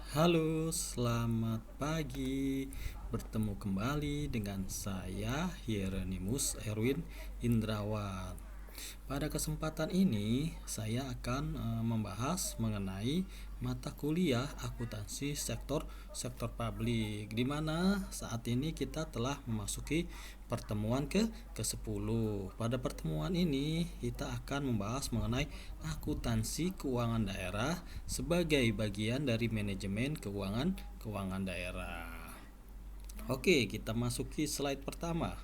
Halo, selamat pagi. Bertemu kembali dengan saya Hieronymus Erwin Indrawan. Pada kesempatan ini, saya akan membahas mengenai mata kuliah akuntansi sektor publik, di mana saat ini kita telah memasuki pertemuan ke-10. Pada pertemuan ini, kita akan membahas mengenai akuntansi keuangan daerah sebagai bagian dari manajemen keuangan daerah. Oke, kita masuki slide pertama.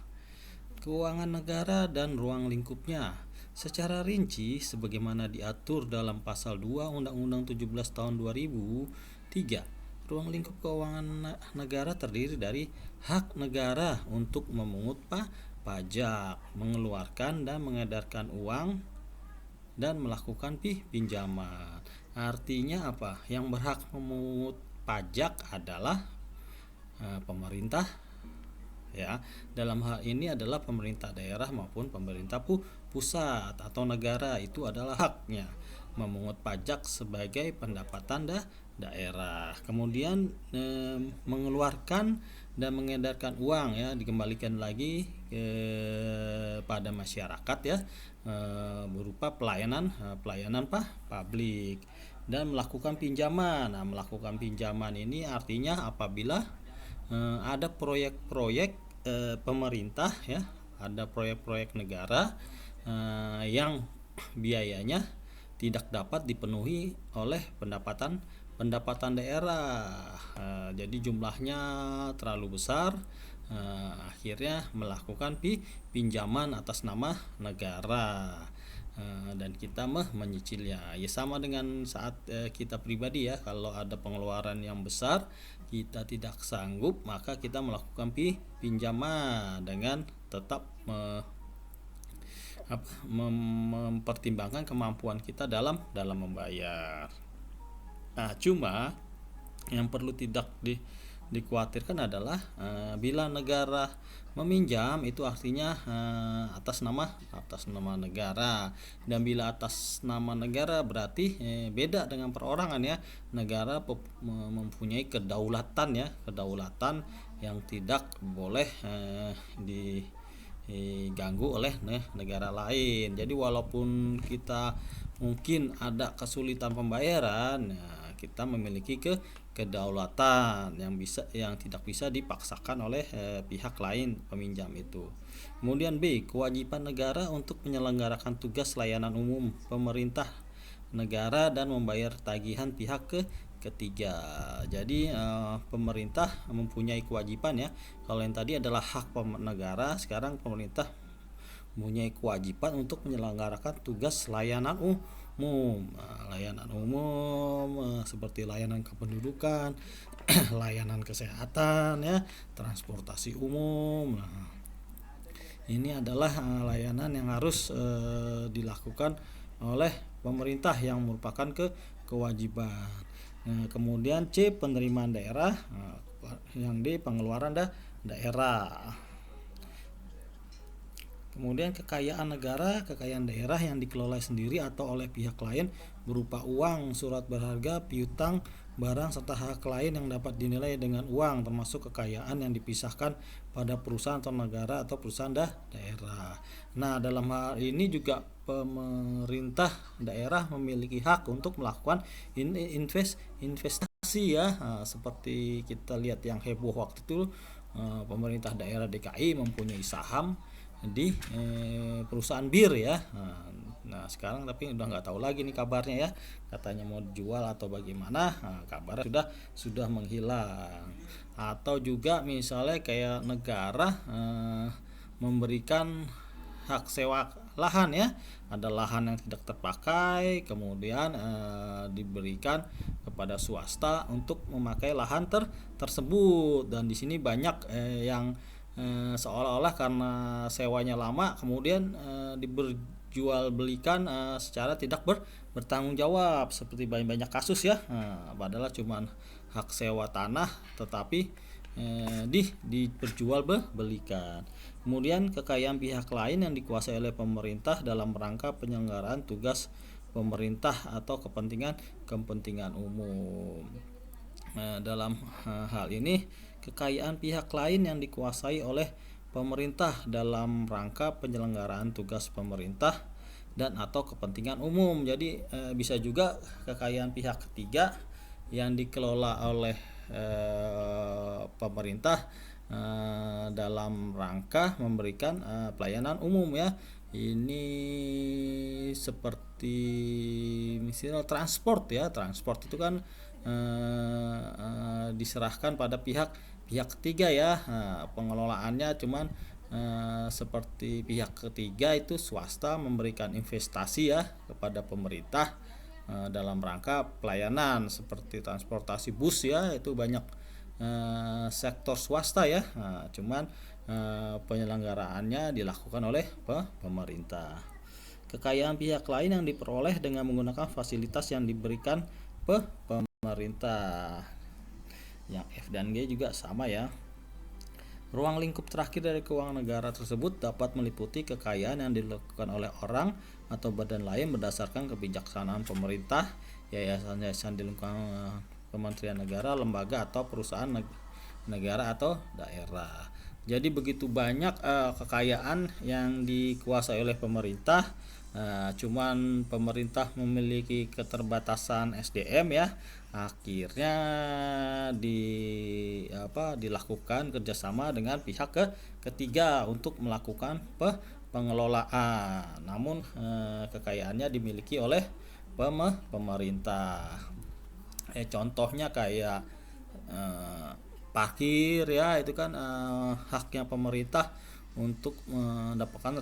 Keuangan negara dan ruang lingkupnya secara rinci sebagaimana diatur dalam pasal 2 Undang-Undang 17 tahun 2003. Ruang lingkup keuangan negara terdiri dari hak negara untuk memungut pajak, mengeluarkan dan mengedarkan uang, dan melakukan pinjaman. Artinya apa? Yang berhak memungut pajak adalah pemerintah, ya. Dalam hal ini adalah pemerintah daerah maupun pemerintah pusat atau negara, itu adalah haknya memungut pajak sebagai pendapatan daerah. Kemudian mengeluarkan dan mengedarkan uang, ya, dikembalikan lagi pada masyarakat, ya, berupa pelayanan publik, dan melakukan pinjaman. Nah, melakukan pinjaman ini artinya apabila ada proyek-proyek pemerintah, ya, ada proyek-proyek negara yang biayanya tidak dapat dipenuhi oleh pendapatan daerah. Jadi jumlahnya terlalu besar, akhirnya melakukan pinjaman atas nama negara. Dan kita menyicilnya, ya, sama dengan saat kita pribadi, ya. Kalau ada pengeluaran yang besar, kita tidak sanggup, maka kita melakukan pinjaman dengan tetap mempertimbangkan kemampuan kita dalam membayar. Nah, cuma yang perlu tidak dikhawatirkan adalah bila negara meminjam, itu artinya atas nama negara, dan bila atas nama negara berarti beda dengan perorangan, ya. Negara mempunyai kedaulatan yang tidak boleh diganggu oleh negara lain. Jadi walaupun kita mungkin ada kesulitan pembayaran, kita memiliki kedaulatan yang tidak bisa dipaksakan oleh pihak lain peminjam itu. Kemudian B, kewajiban negara untuk menyelenggarakan tugas layanan umum pemerintah negara dan membayar tagihan pihak ketiga. Jadi pemerintah mempunyai kewajiban, ya. Kalau yang tadi adalah hak negara, sekarang pemerintah mempunyai kewajiban untuk menyelenggarakan tugas layanan umum. Layanan umum seperti layanan kependudukan, layanan kesehatan, ya, transportasi umum. Nah, ini adalah layanan yang harus dilakukan oleh pemerintah yang merupakan kewajiban. Kemudian C, penerimaan daerah. Yang D, pengeluaran daerah. Kemudian kekayaan negara, kekayaan daerah yang dikelola sendiri atau oleh pihak lain berupa uang, surat berharga, piutang, barang, serta hak lain yang dapat dinilai dengan uang, termasuk kekayaan yang dipisahkan pada perusahaan atau negara atau perusahaan daerah. Nah, dalam hal ini juga pemerintah daerah memiliki hak untuk melakukan investasi, ya. Seperti kita lihat yang heboh waktu itu, pemerintah daerah DKI mempunyai saham di perusahaan bir, ya. Nah, sekarang tapi udah nggak tahu lagi nih kabarnya, ya. Katanya mau dijual atau bagaimana. Nah, kabarnya sudah menghilang. Atau juga misalnya kayak negara memberikan hak sewa lahan, ya. Ada lahan yang tidak terpakai, kemudian diberikan kepada swasta untuk memakai lahan tersebut. Dan di sini banyak yang seolah-olah karena sewanya lama, kemudian dijual belikan secara tidak bertanggung jawab, seperti banyak kasus, ya. Padahal cuma hak sewa tanah, tetapi diperjual belikan. Kemudian kekayaan pihak lain yang dikuasai oleh pemerintah dalam rangka penyelenggaraan tugas pemerintah atau kepentingan umum. Dalam hal ini kekayaan pihak lain yang dikuasai oleh pemerintah dalam rangka penyelenggaraan tugas pemerintah dan atau kepentingan umum. Jadi bisa juga kekayaan pihak ketiga yang dikelola oleh pemerintah dalam rangka memberikan pelayanan umum ya. Ini seperti misalnya transport ya. Transport itu kan diserahkan pada pihak ketiga ya. Pengelolaannya cuman seperti pihak ketiga itu swasta memberikan investasi ya kepada pemerintah dalam rangka pelayanan seperti transportasi bus ya, itu banyak sektor swasta ya. Cuman penyelenggaraannya dilakukan oleh pemerintah. Kekayaan pihak lain yang diperoleh dengan menggunakan fasilitas yang diberikan pemerintah. Yang F dan G juga sama ya. Ruang lingkup terakhir dari keuangan negara tersebut dapat meliputi kekayaan yang dilakukan oleh orang atau badan lain berdasarkan kebijaksanaan pemerintah, yayasan-yayasan di lingkungan Kementerian Negara, lembaga atau perusahaan negara atau daerah. Jadi begitu banyak kekayaan yang dikuasai oleh pemerintah. Cuman pemerintah memiliki keterbatasan SDM ya, akhirnya dilakukan kerjasama dengan pihak ketiga untuk melakukan pengelolaan. Namun kekayaannya dimiliki oleh pemerintah. Contohnya kayak parkir ya, itu kan haknya pemerintah untuk mendapatkan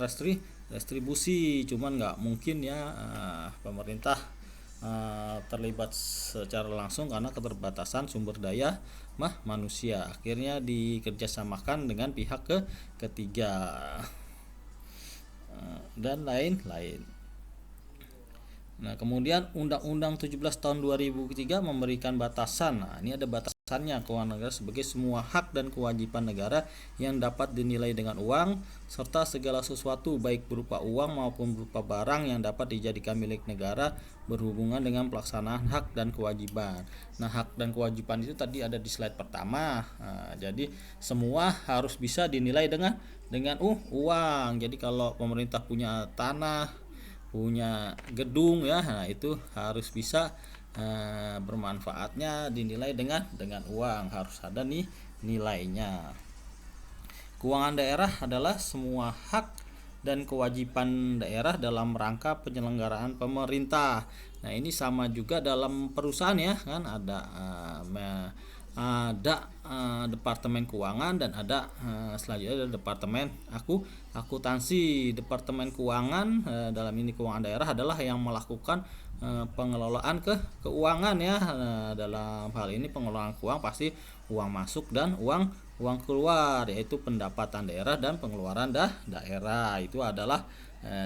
restribusi. Cuman nggak mungkin ya pemerintah terlibat secara langsung karena keterbatasan sumber daya manusia. Akhirnya dikerjasamakan dengan pihak ketiga dan lain-lain. Nah, kemudian Undang-Undang 17 tahun 2003 memberikan batasan. Nah, ini ada batasannya, keuangan negara sebagai semua hak dan kewajiban negara yang dapat dinilai dengan uang serta segala sesuatu baik berupa uang maupun berupa barang yang dapat dijadikan milik negara berhubungan dengan pelaksanaan hak dan kewajiban. Nah, hak dan kewajiban itu tadi ada di slide pertama. Nah, jadi semua harus bisa dinilai dengan uang. Jadi kalau pemerintah punya tanah, punya gedung ya, nah itu harus bisa bermanfaatnya dinilai dengan uang, harus ada nih nilainya. Keuangan daerah adalah semua hak dan kewajiban daerah dalam rangka penyelenggaraan pemerintah. Nah, ini sama juga dalam perusahaan ya, kan ada departemen keuangan dan ada selanjutnya ada departemen akuntansi. Departemen keuangan dalam ini keuangan daerah adalah yang melakukan pengelolaan keuangan ya. Dalam hal ini pengelolaan keuangan pasti uang masuk dan uang keluar, yaitu pendapatan daerah dan pengeluaran daerah. Itu adalah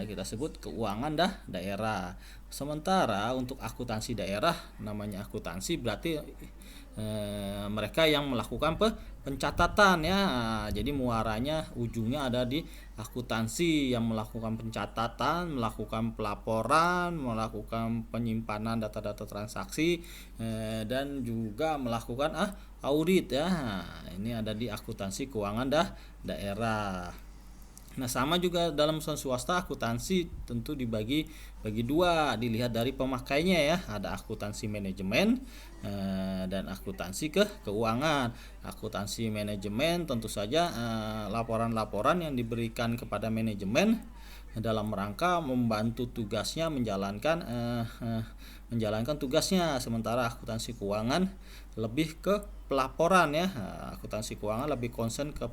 kita sebut keuangan daerah. Sementara untuk akuntansi daerah, namanya akuntansi berarti mereka yang melakukan pencatatan ya. Jadi muaranya ujungnya ada di akuntansi yang melakukan pencatatan, melakukan pelaporan, melakukan penyimpanan data-data transaksi dan juga melakukan audit ya. Ini ada di akuntansi keuangan daerah. Nah, sama juga dalam swasta, akuntansi tentu dibagi dua, dilihat dari pemakainya ya. Ada akuntansi manajemen dan akuntansi keuangan. Akuntansi manajemen tentu saja laporan-laporan yang diberikan kepada manajemen dalam rangka membantu tugasnya menjalankan tugasnya. Sementara akuntansi keuangan lebih ke pelaporan ya. Akuntansi keuangan lebih concern ke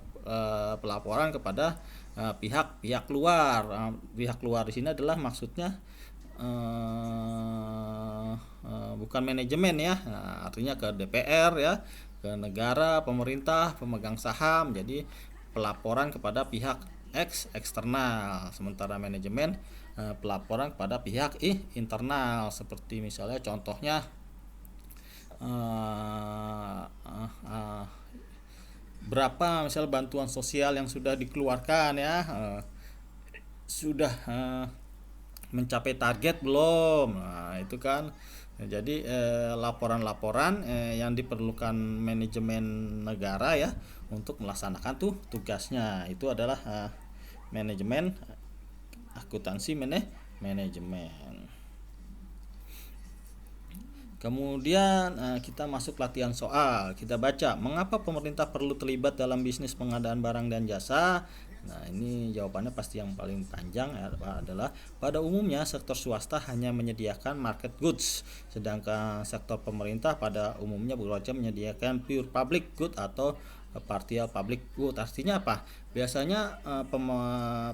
pelaporan kepada pihak luar. Pihak luar di sini adalah maksudnya bukan manajemen ya. Artinya ke DPR ya, ke negara, pemerintah, pemegang saham. Jadi pelaporan kepada pihak eksternal. Sementara manajemen pelaporan kepada pihak internal, seperti misalnya contohnya berapa misal bantuan sosial yang sudah dikeluarkan ya, sudah mencapai target belum. Nah, itu kan. Jadi laporan-laporan yang diperlukan manajemen negara ya untuk melaksanakan tuh tugasnya itu adalah manajemen akuntansi manajemen. Kemudian kita masuk latihan soal. Kita baca, mengapa pemerintah perlu terlibat dalam bisnis pengadaan barang dan jasa? Nah, ini jawabannya pasti yang paling panjang adalah pada umumnya sektor swasta hanya menyediakan market goods, sedangkan sektor pemerintah pada umumnya bekerja menyediakan pure public good atau partial public good. Artinya apa? Biasanya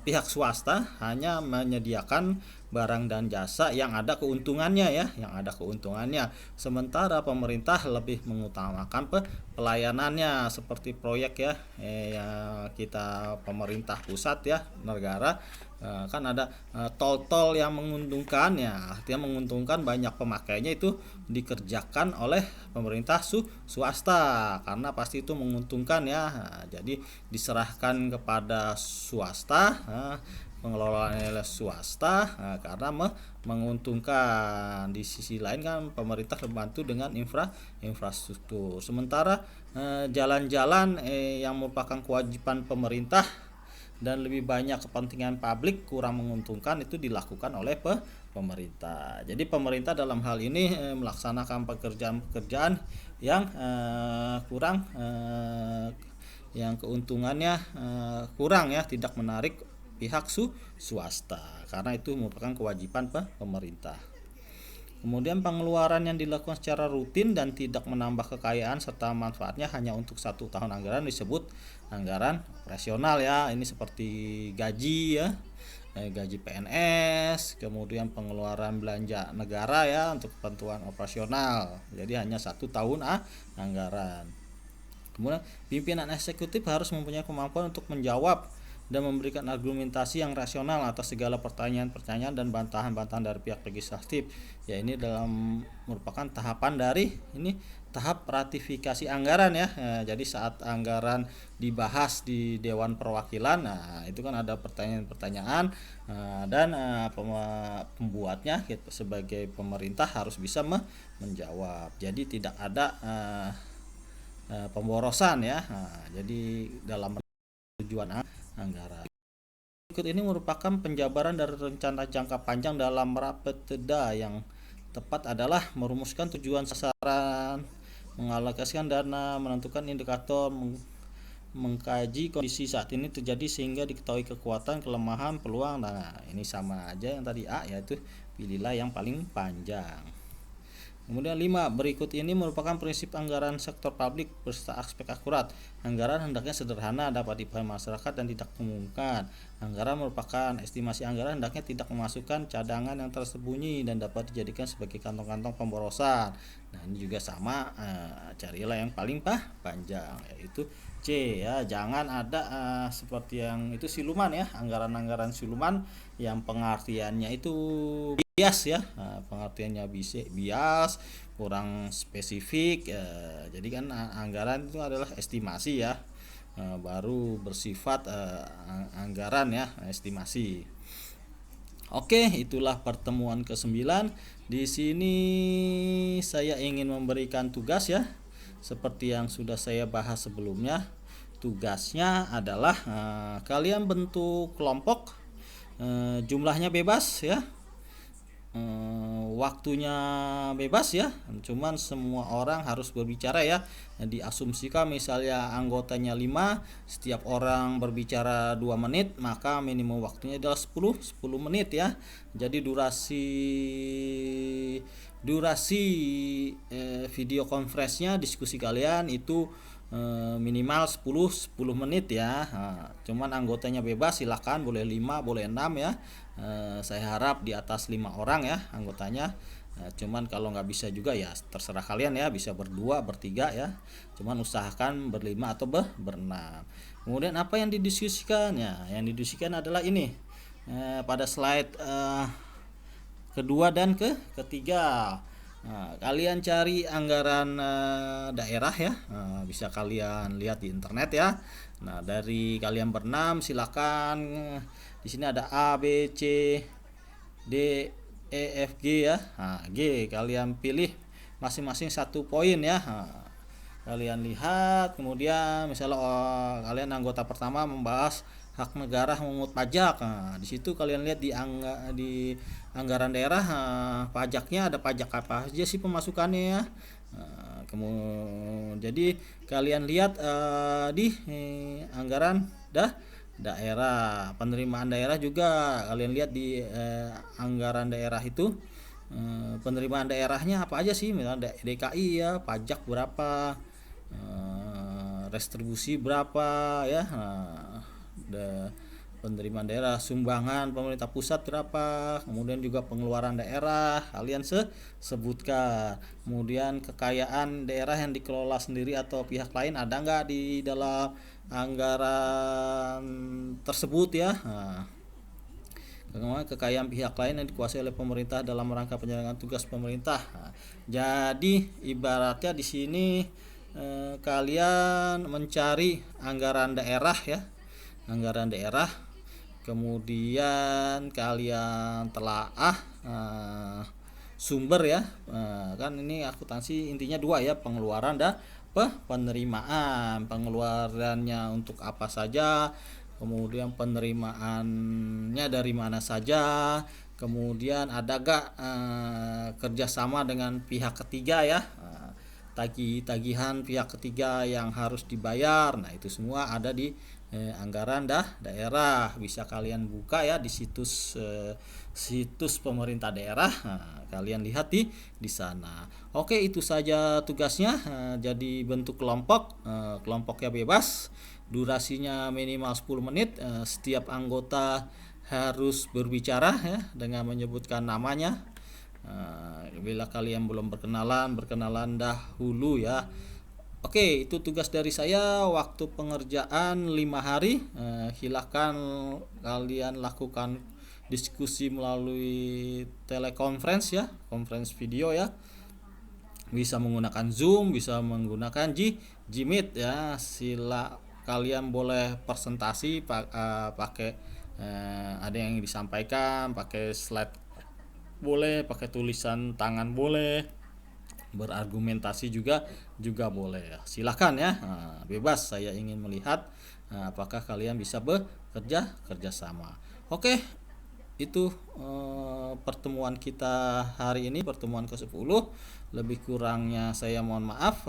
pihak swasta hanya menyediakan barang dan jasa yang ada keuntungannya ya, yang ada keuntungannya. Sementara pemerintah lebih mengutamakan pelayanannya seperti proyek ya, kita pemerintah pusat ya, negara kan ada tol-tol yang menguntungkan ya, artinya menguntungkan banyak pemakainya itu dikerjakan oleh pemerintah swasta karena pasti itu menguntungkan ya. Nah, jadi diserahkan kepada swasta, pengelolaannya oleh swasta karena menguntungkan. Di sisi lain kan pemerintah membantu dengan infrastruktur. Sementara jalan-jalan yang merupakan kewajiban pemerintah dan lebih banyak kepentingan publik kurang menguntungkan itu dilakukan oleh pemerintah. Jadi pemerintah dalam hal ini melaksanakan pekerjaan-pekerjaan yang kurang yang keuntungannya kurang ya, tidak menarik pihak swasta karena itu merupakan kewajiban pemerintah. Kemudian pengeluaran yang dilakukan secara rutin dan tidak menambah kekayaan serta manfaatnya hanya untuk 1 tahun anggaran disebut anggaran operasional ya. Ini seperti gaji ya, gaji PNS, kemudian pengeluaran belanja negara ya untuk kebutuhan operasional. Jadi hanya 1 tahun anggaran. Kemudian pimpinan eksekutif harus mempunyai kemampuan untuk menjawab dan memberikan argumentasi yang rasional atas segala pertanyaan-pertanyaan dan bantahan-bantahan dari pihak legislatif. Ya, ini dalam merupakan tahapan dari ini tahap ratifikasi anggaran ya. Jadi saat anggaran dibahas di Dewan Perwakilan, nah itu kan ada pertanyaan-pertanyaan dan pembuatnya sebagai pemerintah harus bisa menjawab. Jadi tidak ada pemborosan ya. Jadi dalam tujuan anggaran. Berikut ini merupakan penjabaran dari rencana jangka panjang dalam Rapetda. Yang tepat adalah merumuskan tujuan sasaran, mengalokasikan dana, menentukan indikator, mengkaji kondisi saat ini terjadi sehingga diketahui kekuatan, kelemahan, peluang. Nah, ini sama aja yang tadi A, yaitu pilihlah yang paling panjang. Kemudian 5, berikut ini merupakan prinsip anggaran sektor publik beserta aspek akurat. Anggaran hendaknya sederhana, dapat dipahami masyarakat dan tidak membingungkan. Anggaran merupakan estimasi anggaran hendaknya tidak memasukkan cadangan yang tersembunyi dan dapat dijadikan sebagai kantong-kantong pemborosan. Nah, ini juga sama, carilah yang paling panjang, yaitu C ya. Jangan ada seperti yang itu siluman ya, anggaran-anggaran siluman yang pengertiannya itu bias ya, pengertiannya bias, kurang spesifik. Jadi kan anggaran itu adalah estimasi ya, baru bersifat anggaran ya, estimasi. Oke, itulah pertemuan ke-9. Di sini saya ingin memberikan tugas ya, seperti yang sudah saya bahas sebelumnya. Tugasnya adalah kalian bentuk kelompok, jumlahnya bebas ya, waktunya bebas ya, cuman semua orang harus berbicara ya. Diasumsikan misalnya anggotanya 5, setiap orang berbicara 2 menit, maka minimum waktunya adalah 10 menit ya. Jadi durasi video conference-nya, diskusi kalian itu minimal 10 menit ya. Cuman anggotanya bebas, silakan boleh 5, boleh 6 ya. Saya harap di atas 5 orang ya anggotanya. Cuman kalau nggak bisa juga ya terserah kalian ya, bisa berdua, bertiga ya. Cuman usahakan berlima atau berenam. Kemudian apa yang didiskusikan ya? Yang didiskusikan adalah ini pada slide kedua dan ketiga. Nah, kalian cari anggaran daerah ya, bisa kalian lihat di internet ya. Nah, dari kalian berenam silakan, di sini ada A, B, C, D, E, F, G ya. Nah, G kalian pilih masing-masing 1 poin ya. Nah, kalian lihat, kemudian misalnya kalian anggota pertama membahas hak negara memungut pajak. Nah, di situ kalian lihat di anggaran daerah, pajaknya ada pajak apa aja sih pemasukannya ya. Jadi kalian lihat di anggaran daerah, penerimaan daerah juga kalian lihat di anggaran daerah itu, penerimaan daerahnya apa aja sih, misalnya DKI ya, pajak berapa, restribusi berapa ya, penerimaan daerah, sumbangan pemerintah pusat berapa, kemudian juga pengeluaran daerah kalian sebutkan, kemudian kekayaan daerah yang dikelola sendiri atau pihak lain ada nggak di dalam anggaran tersebut ya. Kekayaan pihak lain yang dikuasai oleh pemerintah dalam rangka penyelenggaraan tugas pemerintah. Jadi ibaratnya di sini kalian mencari anggaran daerah ya, anggaran daerah, kemudian kalian telaah sumber ya. Kan ini akuntansi intinya 2 ya, pengeluaran dan penerimaan. Pengeluarannya untuk apa saja, kemudian penerimaannya dari mana saja, kemudian ada gak kerjasama dengan pihak ketiga ya, tagihan pihak ketiga yang harus dibayar. Nah itu semua ada di anggaran daerah, bisa kalian buka ya di situs pemerintah daerah. Nah, kalian lihat di sana. Oke, itu saja tugasnya. Jadi bentuk kelompok, kelompoknya bebas, durasinya minimal 10 menit. Setiap anggota harus berbicara ya dengan menyebutkan namanya. Bila kalian belum berkenalan dahulu ya. Oke, itu tugas dari saya. Waktu pengerjaan 5 hari. Silakan kalian lakukan diskusi melalui telekonferensi ya, konferensi video ya. Bisa menggunakan Zoom, bisa menggunakan Gmeet ya. Sila kalian boleh presentasi pakai ada yang disampaikan pakai slide boleh, pakai tulisan tangan boleh, berargumentasi juga boleh ya. Silahkan ya, bebas. Saya ingin melihat apakah kalian bisa bekerja sama. Oke, itu pertemuan kita hari ini, pertemuan ke-10. Lebih kurangnya saya mohon maaf.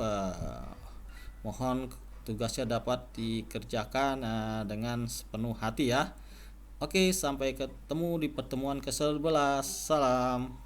Mohon tugasnya dapat dikerjakan dengan sepenuh hati ya. Oke, sampai ketemu di pertemuan ke-11. Salam.